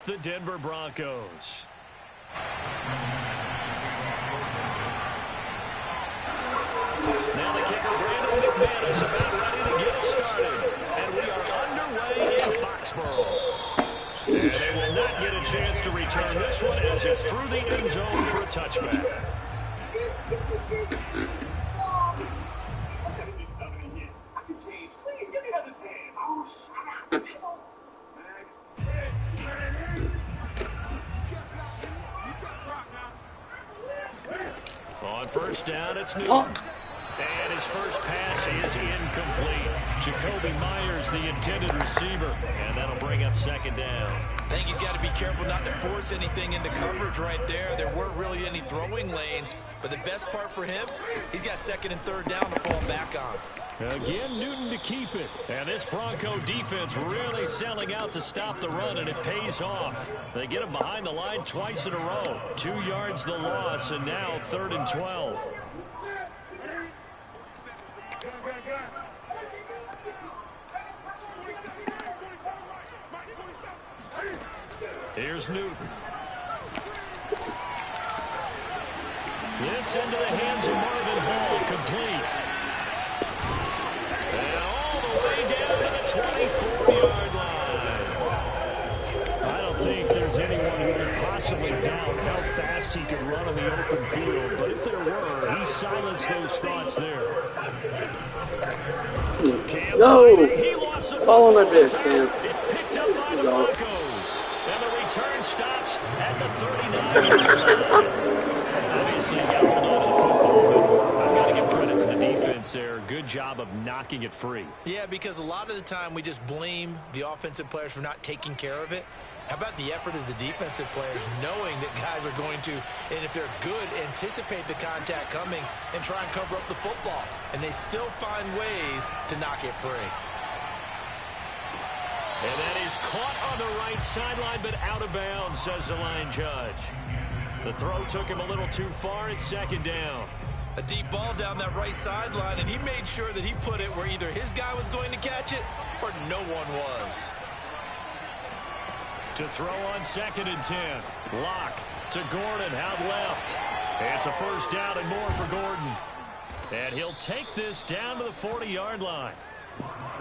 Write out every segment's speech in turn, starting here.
the Denver Broncos. Now the kicker, Brandon McManus, about ready to get us started. And we are underway in Foxborough. And they will not get a chance to return this one as it's through the end zone for a touchback. On first down, it's Newton. And his first pass is incomplete. Jacoby Myers, the intended receiver. And that'll bring up second down. I think he's got to be careful not to force anything into coverage right there. There weren't really any throwing lanes. But the best part for him, he's got second and third down to fall back on. Again, Newton to keep it. And this Bronco defense really selling out to stop the run, and it pays off. They get him behind the line twice in a row. 2 yards the loss, and now 3rd and 12. Here's Newton. This into the hands of Marvin Hall, complete. And all the way down to the 24-yard line. I don't think there's anyone who could possibly doubt how fast he could run on the open field. But if there were, he silenced those thoughts there. No! Follow my bitch, Cam. It's picked up by the Broncos. And the return stops at the 39-yard line. Obviously, got to hold on to the football, but I've got to give credit to the defense there. Good job of knocking it free. Yeah, because a lot of the time we just blame the offensive players for not taking care of it. How about the effort of the defensive players knowing that guys are going to, and if they're good, anticipate the contact coming and try and cover up the football. And they still find ways to knock it free. And that is caught on the right sideline, but out of bounds, says the line judge. The throw took him a little too far. It's second down. A deep ball down that right sideline, and he made sure that he put it where either his guy was going to catch it or no one was. To throw on 2nd and 10. Lock to Gordon out left. It's a first down and more for Gordon. And he'll take this down to the 40-yard line.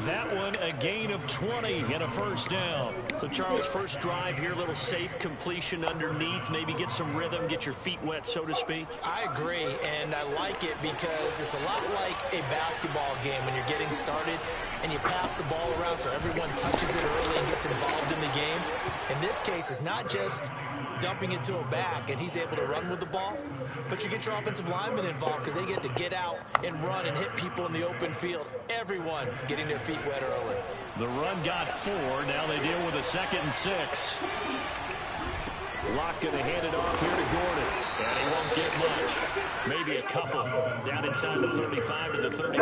That one a gain of 20 and a first down. So, Charles, first drive here, a little safe completion underneath. Maybe get some rhythm, get your feet wet, so to speak. I agree, and I like it because it's a lot like a basketball game when you're getting started and you pass the ball around so everyone touches it early and gets involved in the game. In this case, it's not just dumping it to a back and he's able to run with the ball, but you get your offensive linemen involved because they get to get out and run and hit people in the open field. Everyone getting their feet wet early. The run got 4. Now they deal with a 2nd and 6. Locke going to hand it off here to Gordon. And he won't get much. Maybe a couple. Down inside the 35 to the 34.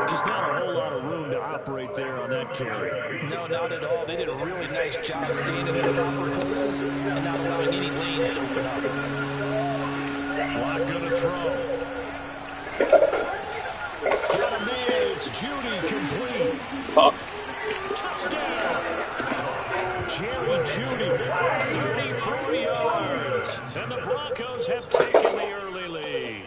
Just not a whole lot of room to operate there on that carry. No, not at all. They did a really nice job standing in proper places and not allowing any lanes to open up. Locke going to throw. Got a man. It's Judy, complete. Touchdown. Jerry Judy, 34 yards. And the Broncos have taken the early lead.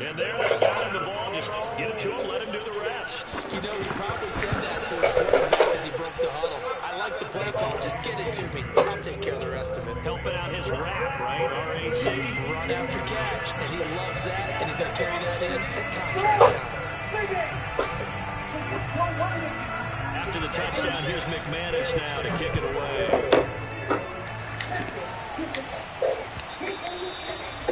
And there they got him the ball. Just get it to him, let him do the rest. You know, he probably said that to his quarterback as he broke the huddle. I like the play call. Just get it to me. I'll take care of the rest of it. Helping out his rack, right? RAC. Run after catch. And he loves that. And he's going to carry that in at contract time. After the touchdown, here's McManus now to kick it away.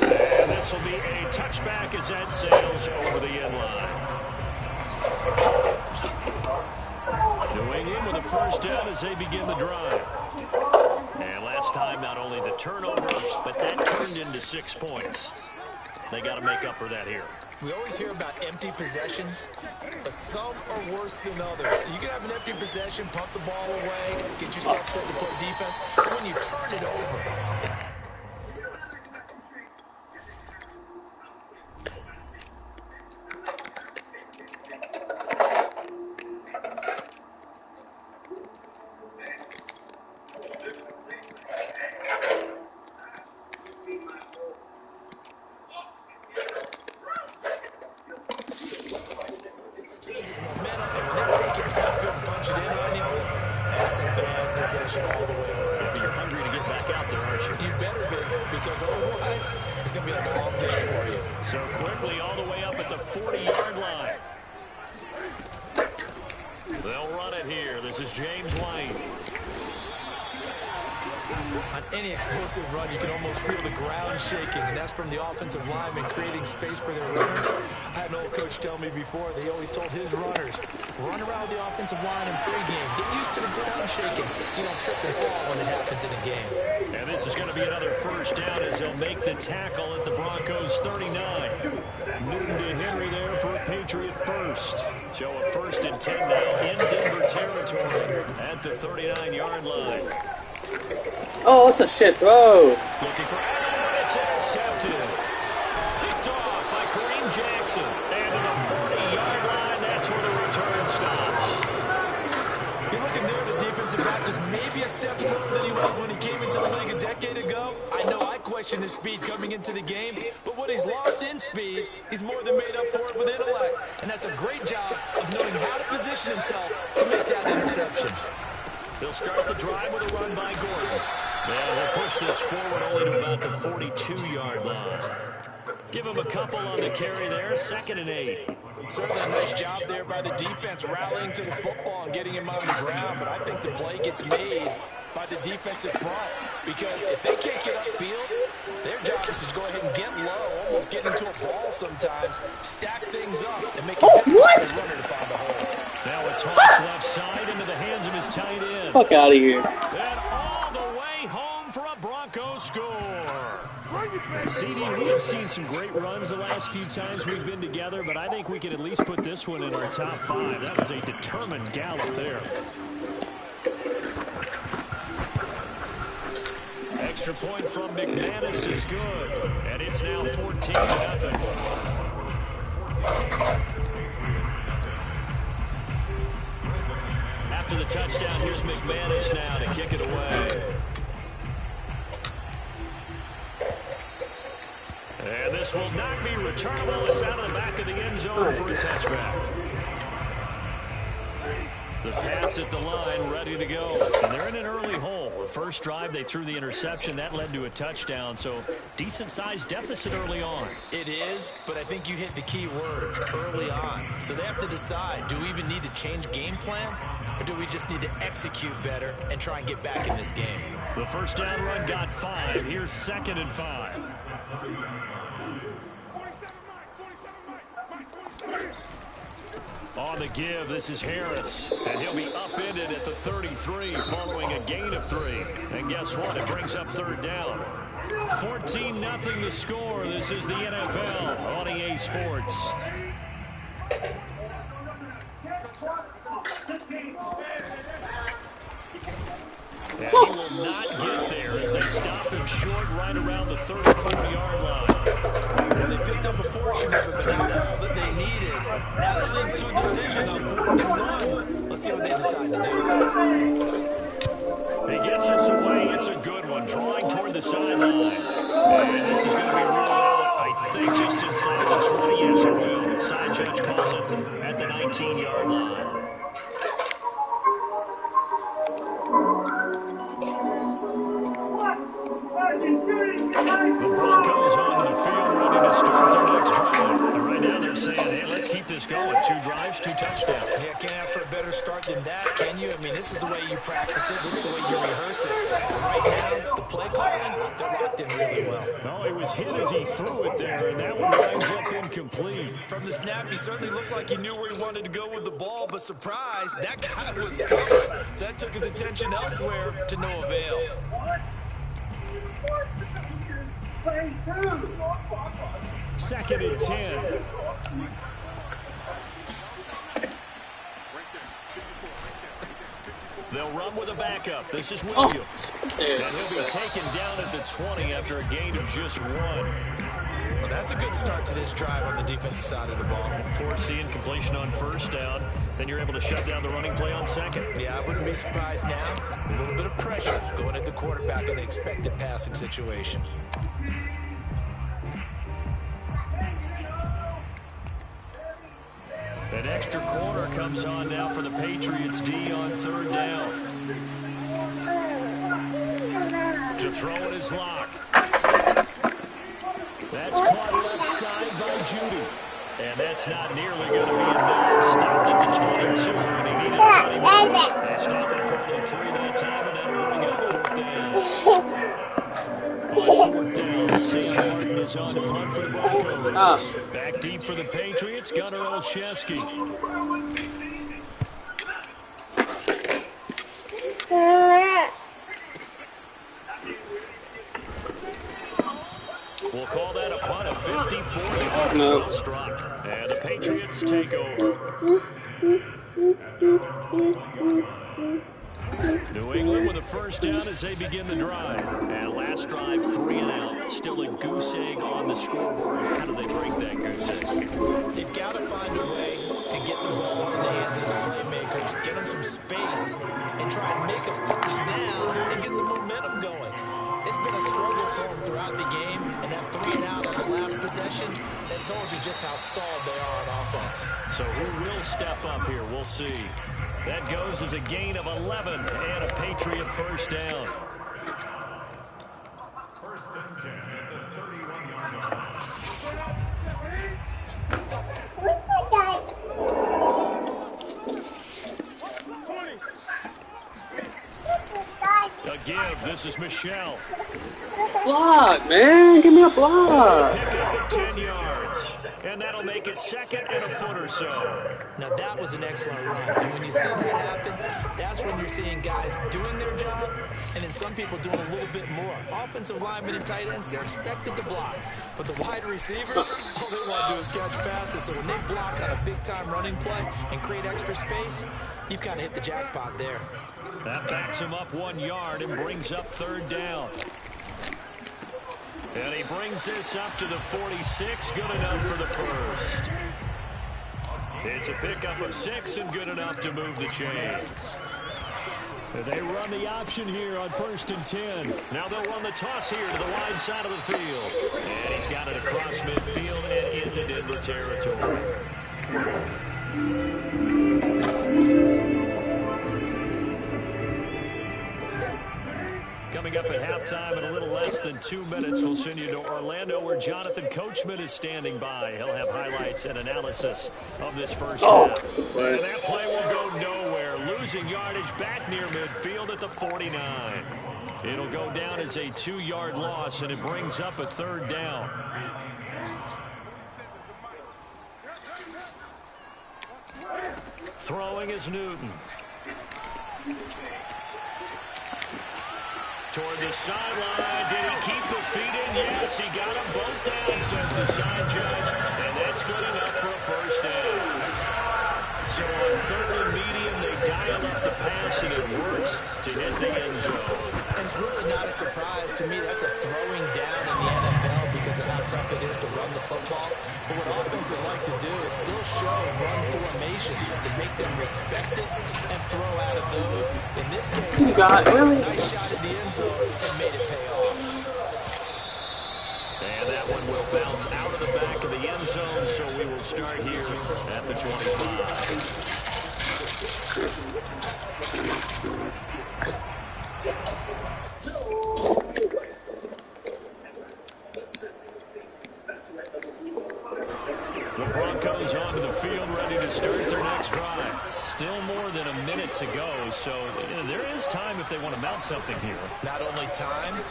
And this will be a touchback as that sails over the end line. New England with a first down as they begin the drive. And last time, not only the turnover, but that turned into 6 points. They got to make up for that here. We always hear about empty possessions, but some are worse than others. You can have an empty possession, pump the ball away, get yourself set to play defense, but when you turn it over, possession all the way around. Yeah, but you're hungry to get back out there, aren't you? You better be, because otherwise it's going to be a long day for you. So quickly all the way up at the 40-yard line. They'll run it here. This is James White. On any explosive run, you can almost feel the ground shaking, and that's from the offensive linemen creating space for their runners. I had an old coach tell me before, they always told his runners, run around the offensive line in pregame. Get used to the ground shaking so you don't trip and fall when it happens in a game. And this is going to be another first down as they'll make the tackle at the Broncos' 39. Newton to Henry there for a Patriot first. So a 1st and 10 now in Denver territory at the 39-yard line. Oh, that's a shit throw. Looking for Allen. It's intercepted. Picked off by Kareem Jackson. And to the 40-yard line, that's where the return stops. You're looking there at the defensive back is maybe a step slower than he was when he came into the league a decade ago. I know I questioned his speed coming into the game, but what he's lost in speed, he's more than made up for it with intellect. And that's a great job of knowing how to position himself to make that interception. They'll start the drive with a run by Gordon. Yeah, they'll push this forward only to about the 42-yard line. Give him a couple on the carry there, 2nd and 8. Certainly a nice job there by the defense rallying to the football and getting him on the ground, but I think the play gets made by the defensive front because if they can't get upfield, their job is to go ahead and get low, almost get into a ball sometimes, stack things up, and make it difficult for the runner to find a hole. Now a toss left side into the hands of his tight end. Fuck out of here. And all the way home for a Broncos score. CD, we have seen some great runs the last few times we've been together, but I think we can at least put this one in our top 5. That was a determined gallop there. Extra point from McManus is good, and it's now 14-0. After the touchdown, here's McManus now to kick it away. And this will not be returnable. It's out of the back of the end zone for a touchback. The Pats at the line, ready to go. And they're in an early hole. The first drive, they threw the interception. That led to a touchdown. So decent-sized deficit early on. It is, but I think you hit the key words, early on. So they have to decide, do we even need to change game plan? Or do we just need to execute better and try and get back in this game? The first down run got 5. Here's 2nd and 5. On the give, this is Harris, and he'll be upended at the 33 following a gain of 3. And guess what? It brings up 3rd down. 14-0 the score. This is the NFL on EA Sports. And he will not get there as they stop him short right around the 34-yard line. Well, they picked up a portion of it, but not all that they needed. Now that leads to a decision on 4th and 1. Let's see what they decide to do. He gets us away. It's a good one. Drawing toward the sidelines. And this is going to be ruled out, I think, just inside the 20. Yes, it will. The side judge calls it at the 19-yard line. The Broncos onto the field, ready to start their next drive. And right now they're saying, hey, let's keep this going. 2 drives, 2 touchdowns. Yeah, can't ask for a better start than that, can you? I mean, this is the way you practice it. This is the way you rehearse it. Right now, the play calling, they're locked in really well. No, it was hit as he threw it there, and that one winds up incomplete. From the snap, he certainly looked like he knew where he wanted to go with the ball, but surprise, that guy was covered. So that took his attention elsewhere to no avail. Second and 10. They'll run with a backup. This is Williams. And he'll be taken down at the 20 after a gain of just 1. Well, that's a good start to this drive on the defensive side of the ball. Forcing completion on 1st down. Then you're able to shut down the running play on 2nd. Yeah, I wouldn't be surprised now. A little bit of pressure going at the quarterback in the expected passing situation. An extra corner comes on now for the Patriots D on 3rd down. To throw it is Locke. That's caught left side by Judy. And that's not nearly going to be enough. Stopped at the 22, and he needed 20 more. They stopped it for only 3 that time, and that'll bring up 4th down. On 4th down, Sam Martin is on to punt for the Broncos. Back deep for the Patriots, Gunnar Olszewski. We'll call that a punt of 54 yards. Well struck. And the Patriots take over. New England with a first down as they begin the drive. And last drive, 3 and out. Still a goose egg on the scoreboard. How do they break that goose egg? They've got to find a way to get the ball in the hands of the playmakers, get them some space, and try and make a first down and get some momentum going. It's been a struggle for them throughout the game, and that 3 and out on the last possession, that told you just how stalled they are on offense. So who will step up here? We'll see. That goes as a gain of 11 and a Patriot first down. First and 10 at the 31-yard line. A give. This is Michelle. Block, man. Give me a block. Pick up at 10 yards. And that'll make it 2nd and a foot or so. Now, that was an excellent run. And when you see that happen, that's when you're seeing guys doing their job and then some people doing a little bit more. Offensive linemen and tight ends, they're expected to block. But the wide receivers, all they want to do is catch passes. So when they block on a big-time running play and create extra space, you've kind of hit the jackpot there. That backs him up 1 yard and brings up 3rd down. And he brings this up to the 46. Good enough for the first. It's a pickup of 6 and good enough to move the chains. And they run the option here on 1st and 10. Now they'll run the toss here to the wide side of the field. And he's got it across midfield and into Denver territory. Coming up at halftime in a little less than 2 minutes, we'll send you to Orlando where Jonathan Coachman is standing by. He'll have highlights and analysis of this first half. And that play will go nowhere. Losing yardage back near midfield at the 49. It'll go down as a 2-yard loss, and it brings up a 3rd down. Throwing is Newton. Toward the sideline. Did he keep the feet in? Yes, he got them both down, says the side judge. And that's good enough for a first down. So on 3rd and medium, they dial up the pass, and it works to hit the end zone. And it's really not a surprise to me. That's a throwing down in the NFL because of how tough it is to run the football. But what offenses like to do is still show run formations to make them respect it and throw out of those. In this case, they took a nice shot at the end zone and made it pay off. And that one will bounce out of the back of the end zone, so we will start here at the 25. The Broncos onto the field, ready to start their next drive. Still more than a minute to go, so there is time if they want to mount something here. Not only time,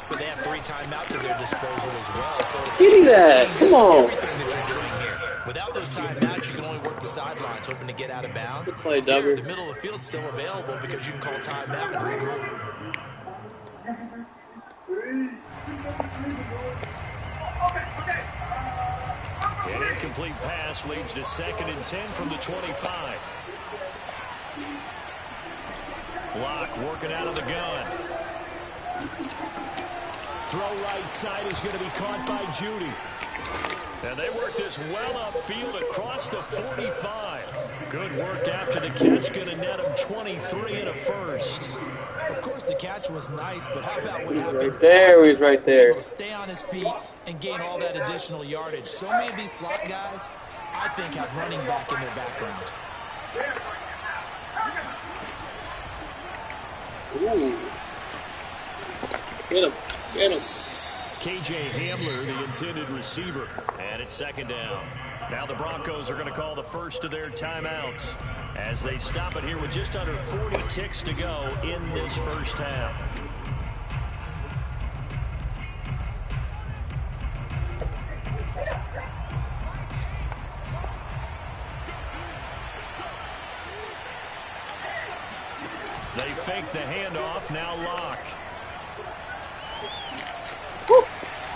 but they have 3 timeouts at their disposal as well. So give me that. Come on. Everything that you're doing here. Without those timeouts, you can only work the sidelines, hoping to get out of bounds. Play here, the middle of the field is still available because you can call timeout and regroup. An incomplete pass leads to 2nd and 10 from the 25. Locke working out of the gun. Throw right side is going to be caught by Judy. And they work this well upfield across the 45. Good work after the catch. Going to net him 23 and a first. Of course, the catch was nice, but how about what happened? Right there, he's right there. Able to stay on his feet and gain all that additional yardage. So many of these slot guys, I think, have running back in their background. Ooh. Get him. Get him. KJ Hamler, the intended receiver. And it's second down. Now the Broncos are going to call the first of their timeouts as they stop it here with just under 40 ticks to go in this first half. They fake the handoff, now Locke.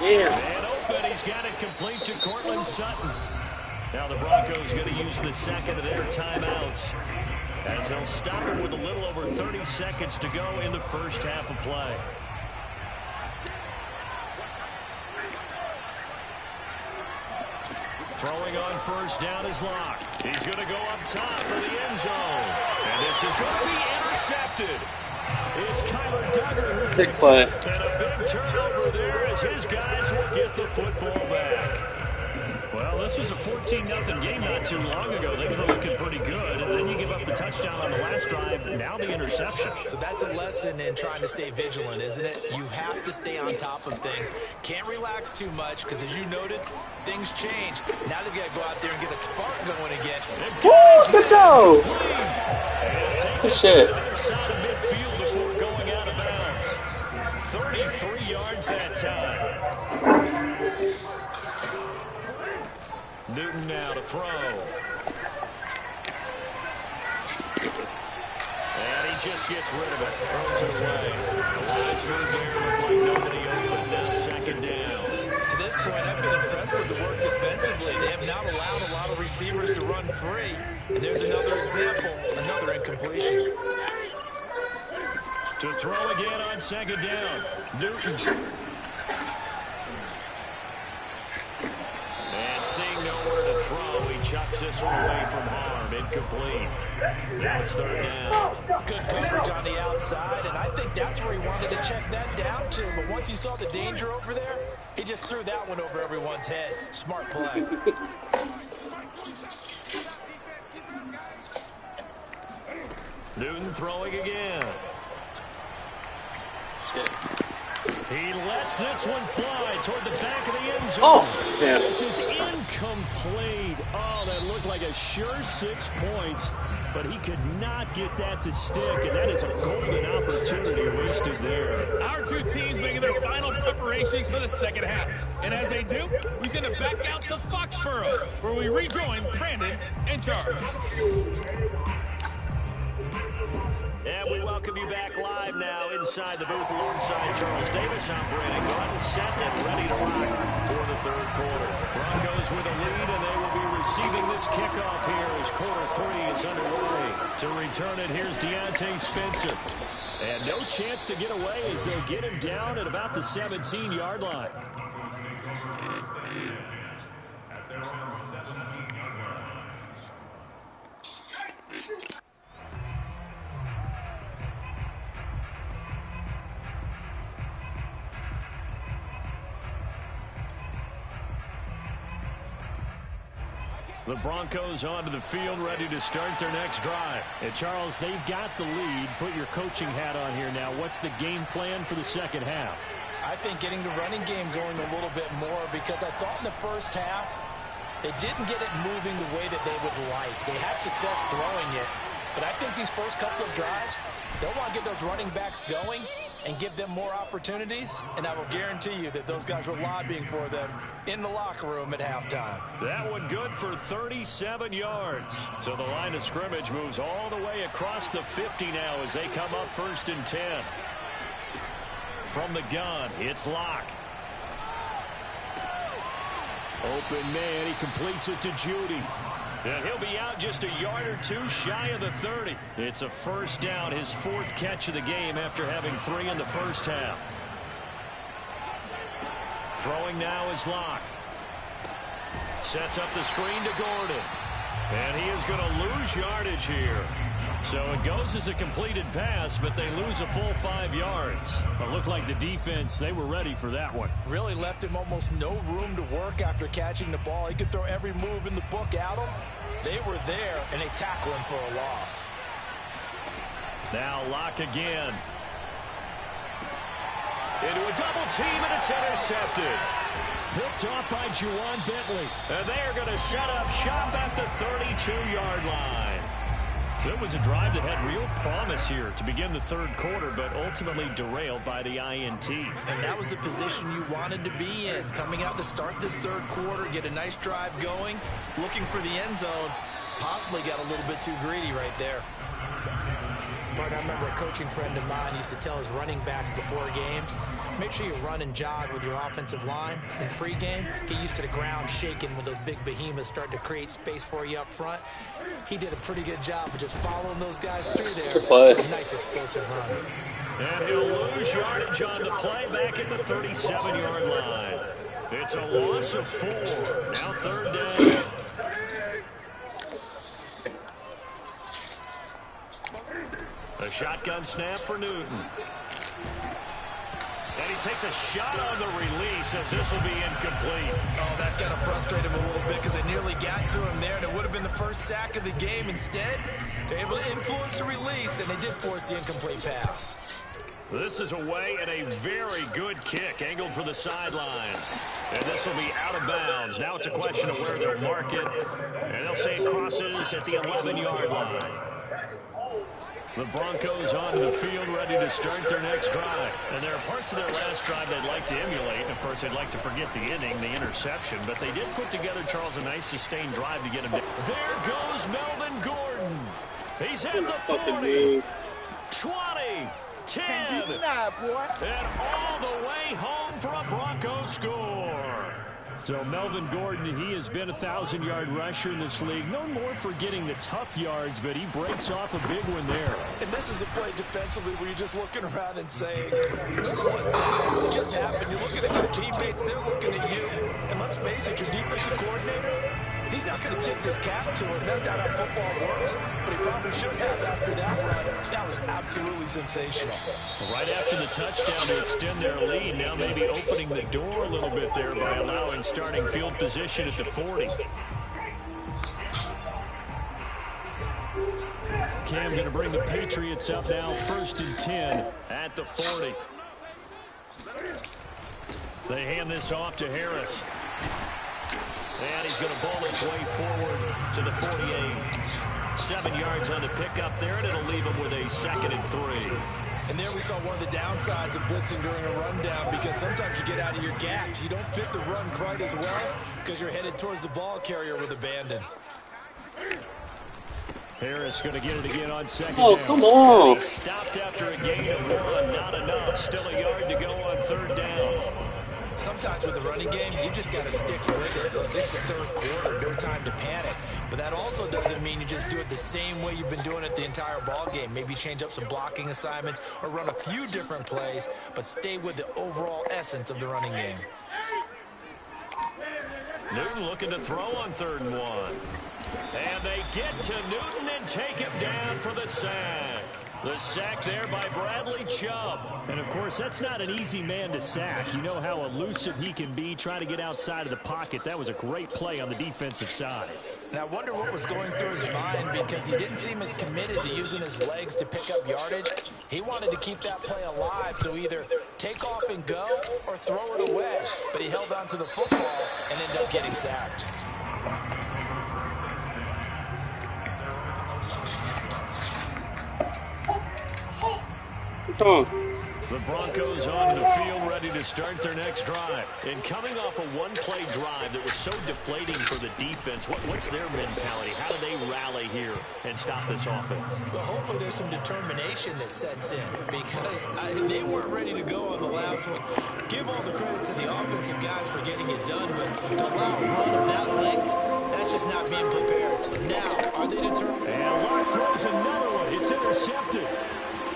Yeah. And open, he's got it complete to Cortland Sutton. Now the Broncos going to use the second of their timeouts as they'll stop it with a little over 30 seconds to go in the first half of play. Throwing on first down is Locke. He's going to go up top for the end zone. And this is going to be intercepted. It's Kyler Duggar. Big play. And a big turnover there as his guys will get the football back. Well, this was a 14-0 game not too long ago. Things were looking pretty good, and then you give up the touchdown on the last drive, now the interception. So that's a lesson in trying to stay vigilant, isn't it? You have to stay on top of things. Can't relax too much because, as you noted, things change. Now they've got to go out there and get a spark going again. Woo! Touchdown! Good shit. Other side of midfield before going out of bounds. 33 yards that time. Newton now to throw. And he just gets rid of it. Throws it away. The wise move there. Looked like nobody open. Now second down. To this point, I've been impressed with the work defensively. They have not allowed a lot of receivers to run free. And there's another example, another incompletion. To throw again on second down. Newton. And seeing nowhere to throw, he chucks this one away from harm. Incomplete. Now it's third down. Good coverage on the outside, and I think that's where he wanted to check that down to. But once he saw the danger over there, he just threw that one over everyone's head. Smart play. Newton throwing again. He lets this one fly toward the back of the end zone. Oh, yeah. This is incomplete. Oh, that looked like a sure 6 points, but he could not get that to stick, and that is a golden opportunity wasted there. Our two teams making their final preparations for the second half. And as they do, we send it back out to Foxborough, where we rejoin Brandon and Charles. And we welcome you back live now inside the booth alongside Charles Davis. I'm Brandon Gunn, set and ready to rock for the third quarter. Broncos with a lead, and they will be receiving this kickoff here as quarter three is underway. To return it, here's Deontay Spencer. And no chance to get away as they'll get him down at about the 17-yard line. The Broncos onto the field, ready to start their next drive. And Charles, they've got the lead. Put your coaching hat on here now. What's the game plan for the second half? I think getting the running game going a little bit more, because I thought in the first half they didn't get it moving the way that they would like. They had success throwing it, but I think these first couple of drives, they'll want to get those running backs going and give them more opportunities, and I will guarantee you that those guys were lobbying for them in the locker room at halftime. That one good for 37 yards. So the line of scrimmage moves all the way across the 50 now as they come up 1st and 10. From the gun, it's Locke. Open man, he completes it to Judy. And he'll be out just a yard or two shy of the 30. It's a first down, his 4th catch of the game after having 3 in the first half. Throwing now is Locke. Sets up the screen to Gordon. And he is going to lose yardage here. So it goes as a completed pass, but they lose a full 5 yards. It looked like the defense, they were ready for that one. Really left him almost no room to work after catching the ball. He could throw every move in the book at him. They were there, and they tackle him for a loss. Now Locke again. Into a a double team, and it's intercepted. Picked off by Juwan Bentley. And they are going to set up shop at the 32-yard line. So it was a drive that had real promise here to begin the third quarter, but ultimately derailed by the INT. And that was the position you wanted to be in. Coming out to start this third quarter, get a nice drive going, looking for the end zone. Possibly got a little bit too greedy right there. But I remember a coaching friend of mine used to tell his running backs before games, make sure you run and jog with your offensive line in pregame. Get used to the ground shaking when those big behemoths start to create space for you up front. He did a pretty good job of just following those guys through there. Nice explosive run. And he'll lose yardage on the play back at the 37-yard line. It's a loss of 4. Now third down. A shotgun snap for Newton. And he takes a shot on the release as this will be incomplete. Oh, that's got to frustrate him a little bit because they nearly got to him there, and it would have been the first sack of the game. Instead, they're able to influence the release, and they did force the incomplete pass. This is away and a very good kick angled for the sidelines. And this will be out of bounds. Now it's a question of where they'll mark it. And they'll say it crosses at the 11-yard line. The Broncos onto the field, ready to start their next drive. And there are parts of their last drive they'd like to emulate. Of course, they'd like to forget the inning, the interception. But they did put together, Charles, a nice sustained drive to get him down. There goes Melvin Gordon. He's at the 40, 20, 10, and all the way home for a Broncos score. So Melvin Gordon, he has been a 1,000-yard rusher in this league. Known more for getting the tough yards, but he breaks off a big one there. And this is a play defensively where you're just looking around and saying, what just happened? You're looking at your teammates, they're looking at you. And let's face it, your defensive coordinator, he's not going to tip his cap to him. That's not how football works, but he probably should have after that run. That was absolutely sensational. Right after the touchdown to extend their lead, now maybe opening the door a little bit there by allowing starting field position at the 40. Cam going to bring the Patriots up now, 1st and 10 at the 40. They hand this off to Harris. And he's going to ball his way forward to the 48. 7 yards on the pickup there, and it'll leave him with a 2nd and 3. And there we saw one of the downsides of blitzing during a rundown, because sometimes you get out of your gaps. You don't fit the run quite as well because you're headed towards the ball carrier with abandon. Harris going to get it again on 2nd Oh, down. come on. He stopped after a gain of 1. Not enough. Still a yard to go on 3rd down. Sometimes with the running game, you just got to stick with it. Look, this is the 3rd quarter, no time to panic. But that also doesn't mean you just do it the same way you've been doing it the entire ball game. Maybe change up some blocking assignments or run a few different plays, but stay with the overall essence of the running game. Newton looking to throw on 3rd and 1. And they get to Newton and take him down for the sack. The sack there by Bradley Chubb. And, of course, that's not an easy man to sack. You know how elusive he can be, trying to get outside of the pocket. That was a great play on the defensive side. And I wonder what was going through his mind, because he didn't seem as committed to using his legs to pick up yardage. He wanted to keep that play alive to either take off and go or throw it away. But he held on to the football and ended up getting sacked. The Broncos onto the field, ready to start their next drive. And coming off a one-play drive that was so deflating for the defense, what's their mentality? How do they rally here and stop this offense? Well, hopefully there's some determination that sets in, because they weren't ready to go on the last one. Give all the credit to the offensive guys for getting it done, but to allow a run of that length, that's just not being prepared. So now, are they determined? And Locke throws another one. It's intercepted.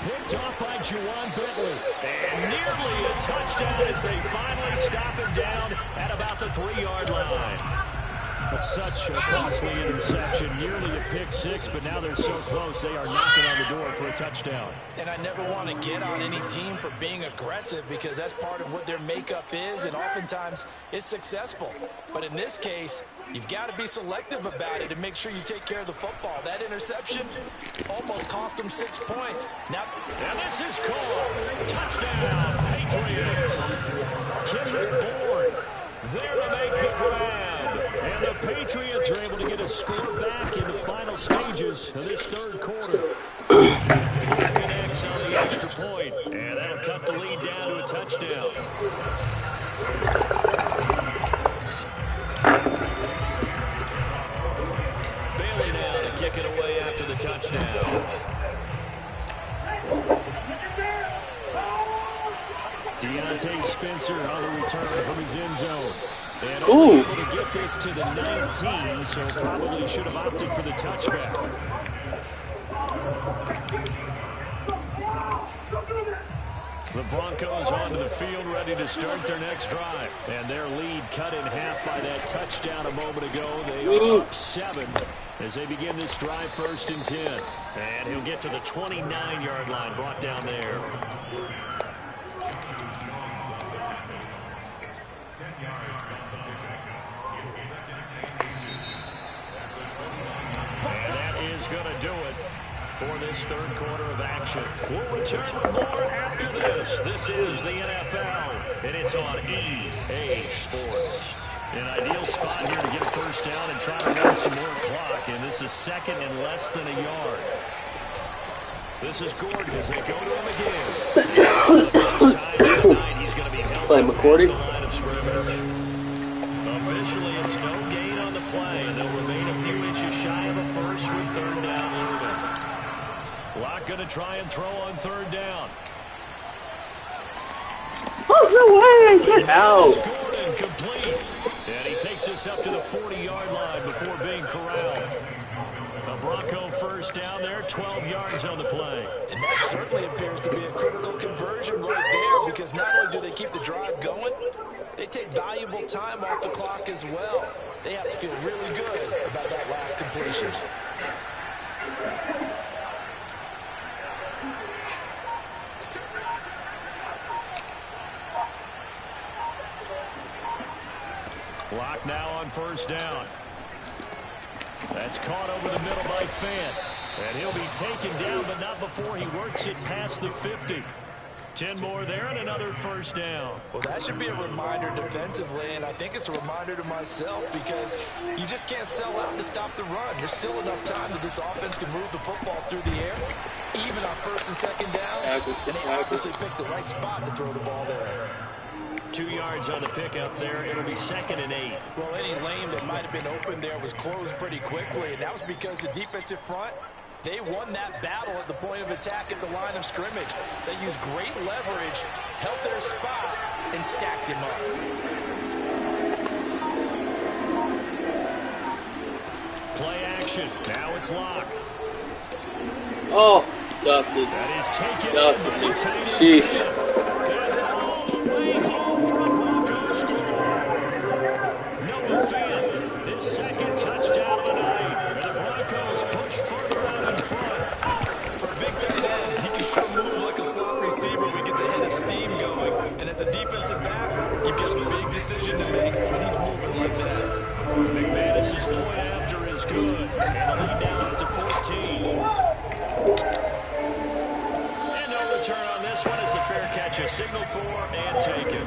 Picked off by Juwan Bentley. And nearly a touchdown as they finally stop him down at about the 3-yard line. Such a costly interception, nearly a pick six, but now they're so close they are knocking on the door for a touchdown. And I never want to get on any team for being aggressive, because that's part of what their makeup is, and oftentimes it's successful. But in this case, you've got to be selective about it and make sure you take care of the football. That interception almost cost them 6 points. Now, and this is called touchdown, Patriots. There to make the grab. And the Patriots are able to get a score back in the final stages of this third quarter. Connects on the extra point, and that'll cut the lead down to a touchdown. Bailey now to kick it away after the touchdown. Deontay Spencer on the return from his end zone. And only able to get this to the 19, so probably should have opted for the touchback. The Broncos onto the field, ready to start their next drive. And their lead cut in half by that touchdown a moment ago. They are up 7 as they begin this drive, 1st and 10. And he'll get to the 29-yard line, brought down there. And that is going to do it for this third quarter of action. We'll return with more after this. This is the NFL, and it's on EA Sports. An ideal spot here to get a first down and try to run some more clock, and this is 2nd and less than a yard. This is Gordon as they go to him again. First time tonight, he's going to be held at the line of scrimmage. Officially, it's no gain on the play, and they'll remain a few inches shy of a first with 3rd down looming. Locke going to try and throw on 3rd down. Oh, no way! Get out! Gordon complete. And he takes this up to the 40-yard line before being corralled. A Bronco first down there, 12 yards on the play. And that certainly appears to be a critical conversion right there, because not only do they keep the drive going, they take valuable time off the clock as well. They have to feel really good about that last completion. Locke now on 1st down. That's caught over the middle by Fant. And he'll be taken down, but not before he works it past the 50. 10 more there and another 1st down. Well, that should be a reminder defensively, and I think it's a reminder to myself, because you just can't sell out to stop the run. There's still enough time that this offense can move the football through the air, even on 1st and 2nd downs, and they obviously picked the right spot to throw the ball there. 2 yards on the pickup there. It'll be 2nd and 8. Well, any lane that might have been open there was closed pretty quickly, and that was because the defensive front, they won that battle at the point of attack at the line of scrimmage. They used great leverage, held their spot, and stacked him up. Play action. Now it's Locke. Oh, got me. That is taken Got in by me. the tight end. Sheesh. And all the way home for a Broncos score. Noah Fant, his 2nd touchdown of the night. And the Broncos push further out in front. For a big tight end, he can sure move like a slot receiver. We get a head of steam going. And as a defensive back, you've got a big decision to make when he's moving like that. McManus's point after is good. And the lead now up to 14. And no return on this one as the fair catch is signaled for and taken.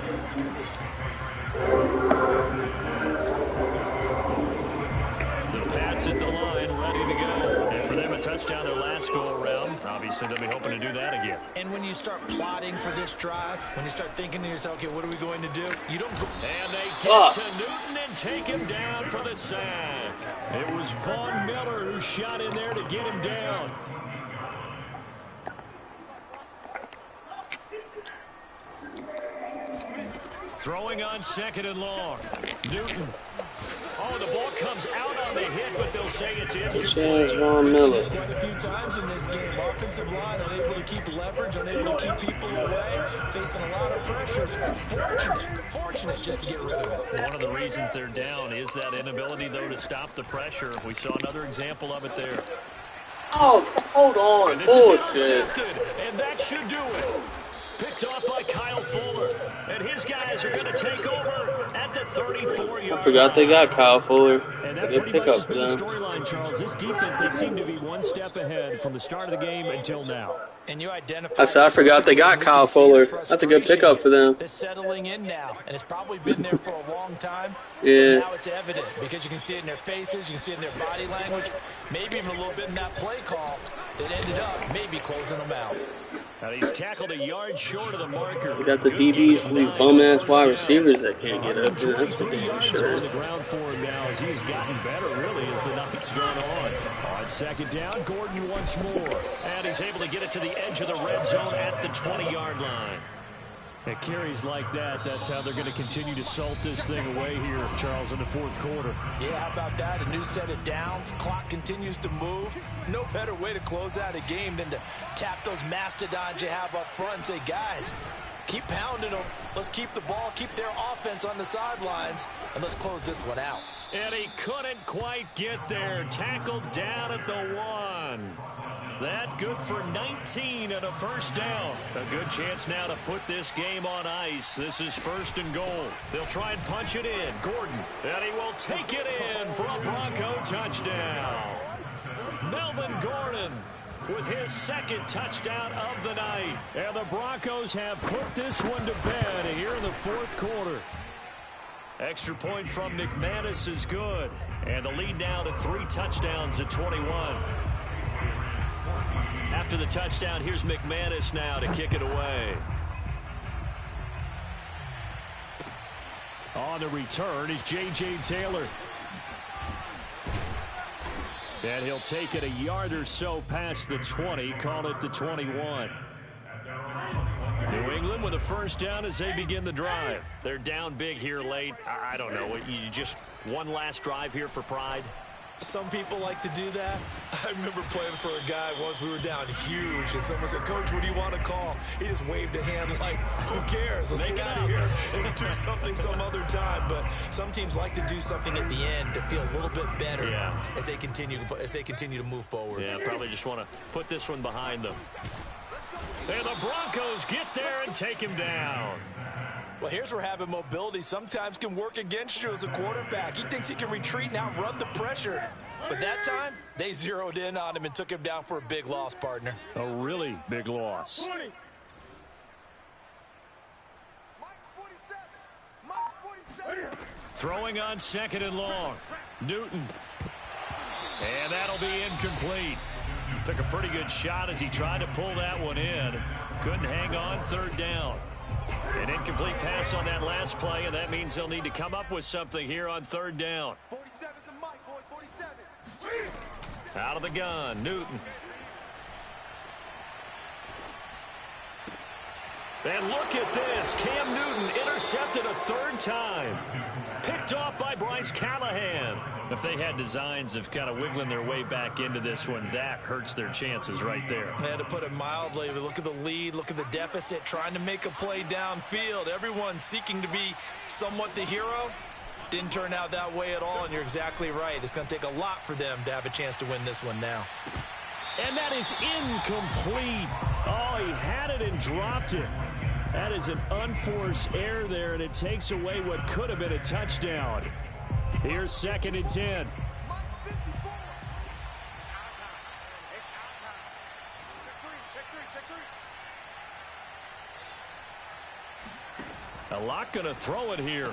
The Pats at the line, ready to go. And for them, a touchdown their last go-around. Obviously, they'll be hoping to do that again. And when you start plotting for this drive, when you start thinking to yourself, okay, what are we going to do? You don't go. And they get to Newton and take him down for the sack. It was Von Miller who shot in there to get him down. Throwing on 2nd and long. Newton. Oh, the ball comes out on the hit, but they'll say it's incomplete. Von Miller. We've seen this quite a few times in this game. Offensive line unable to keep leverage, unable to keep people away, facing a lot of pressure. Fortunate just to get rid of it. One of the reasons they're down is that inability, though, to stop the pressure. We saw another example of it there. Oh, hold on. And this is Bullshit. intercepted, and that should do it. Picked off by Kyle Fuller. And his guys are going to take over at the 34-yard I forgot they got Kyle Fuller. And that pretty much has been the storyline, Charles. This defense, they seem to be one step ahead from the start of the game until now. And you identify. I forgot they got Kyle Fuller. That's a good pickup for them. They're settling in now, and it's probably been there for a long time. Yeah. Now it's evident because you can see it in their faces, you can see it in their body language, maybe even a little bit in that play call that ended up maybe closing them out. And he's tackled a yard short of the marker. We got the DBs for these bum-ass wide receivers that can't get up. Dude, That's for 23 damn yards sure. on the ground for him now as he's gotten better, really, as the night's gone on. On second down, Gordon once more. And he's able to get it to the edge of the red zone at the 20-yard line. At carries like that, that's how they're going to continue to salt this thing away here, Charles, in the fourth quarter. Yeah, how about that? A new set of downs. Clock continues to move. No better way to close out a game than to tap those mastodons you have up front and say, guys, keep pounding them. Let's keep the ball, keep their offense on the sidelines, and let's close this one out. And he couldn't quite get there. Tackled down at the 1. That good for 19 and a first down. A good chance now to put this game on ice. This is first and goal. They'll try and punch it in. Gordon, and he will take it in for a Bronco touchdown. Melvin Gordon with his second touchdown of the night. And the Broncos have put this one to bed here in the fourth quarter. Extra point from McManus is good. And the lead now to 3 touchdowns at 21. After the touchdown, here's McManus now to kick it away. On the return is J.J. Taylor. And he'll take it a yard or so past the 20, call it the 21. New England with a first down as they begin the drive. They're down big here late. I don't know. You just one last drive here for pride? Some people like to do that. I remember playing for a guy once. We were down huge, and someone said, "Coach, what do you want to call?" He just waved a hand like, "Who cares? Let's get out of here and do something some other time." But some teams like to do something at the end to feel a little bit better as they continue to move forward. Yeah, probably just want to put this one behind them. And the Broncos get there and take him down. Well, here's where having mobility sometimes can work against you as a quarterback. He thinks he can retreat and outrun the pressure. But that time, they zeroed in on him and took him down for a big loss, partner. A really big loss. 20. Mike's 47. Throwing on second and long. Newton. And that'll be incomplete. Took a pretty good shot as he tried to pull that one in. Couldn't hang on, third down. An incomplete pass on that last play, and that means they'll need to come up with something here on third down. 47's the Mike, boys, 47. Out of the gun, Newton. And look at this. Cam Newton intercepted a third time. Picked off by Bryce Callahan. If they had designs of kind of wiggling their way back into this one, that hurts their chances right there. I had to put it mildly. Look at the lead. Look at the deficit. Trying to make a play downfield. Everyone seeking to be somewhat the hero. Didn't turn out that way at all, and you're exactly right. It's going to take a lot for them to have a chance to win this one now. And that is incomplete. Oh, he had it and dropped it. That is an unforced error there, and it takes away what could have been a touchdown. Here's second and 10. A lot going to throw it here.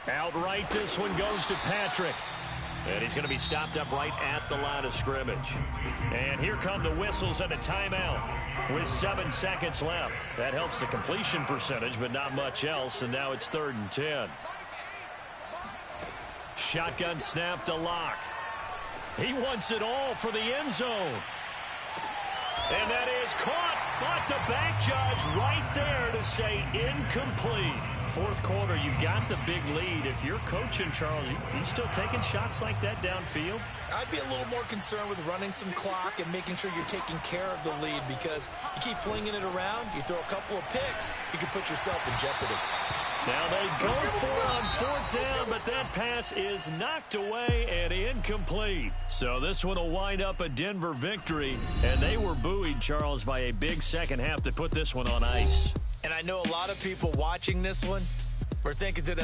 Outright, this one goes to Patrick. And he's going to be stopped up right at the line of scrimmage. And here come the whistles and a timeout with 7 seconds left. That helps the completion percentage, but not much else. And now it's 3rd and 10. Shotgun snap to Locke. He wants it all for the end zone. And that is caught, but the back judge right there to say incomplete. Fourth quarter, you've got the big lead. If you're coaching, Charles, you still taking shots like that downfield? I'd be a little more concerned with running some clock and making sure you're taking care of the lead, because you keep flinging it around, you throw a couple of picks, you can put yourself in jeopardy. Now they go for it on 4th down, but that pass is knocked away and incomplete. So this one will wind up a Denver victory, and they were buoyed, Charles, by a big second half to put this one on ice. And I know a lot of people watching this one were thinking to themselves,